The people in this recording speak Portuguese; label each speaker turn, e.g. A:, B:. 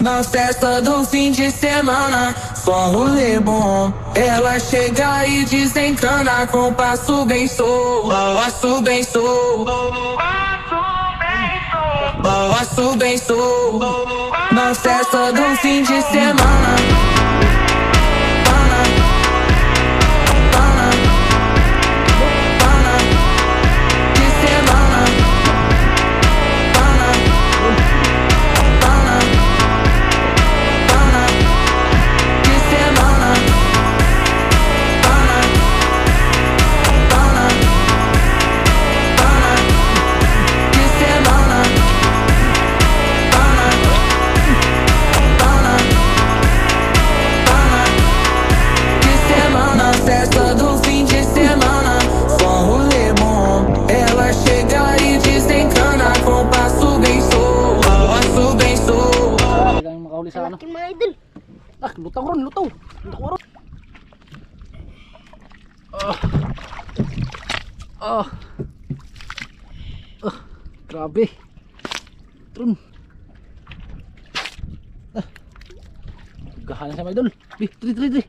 A: Na festa do fim de semana, só rolê bom. Ela chega e desencana com passo bem solto, passo bem solto, passo bem solto. Na festa do fim de semana. Festa do fim de semana, só rolê bom. Ela chega e desencana com passo bem solto, passo bem solto.
B: Talagang makahuli sa ano.
C: Laki mga idol.
B: Ah, lutaw ron, lutaw. Lutaw ron. Grabe. Tron. Gahanan sa mga idol. Tri. Tri.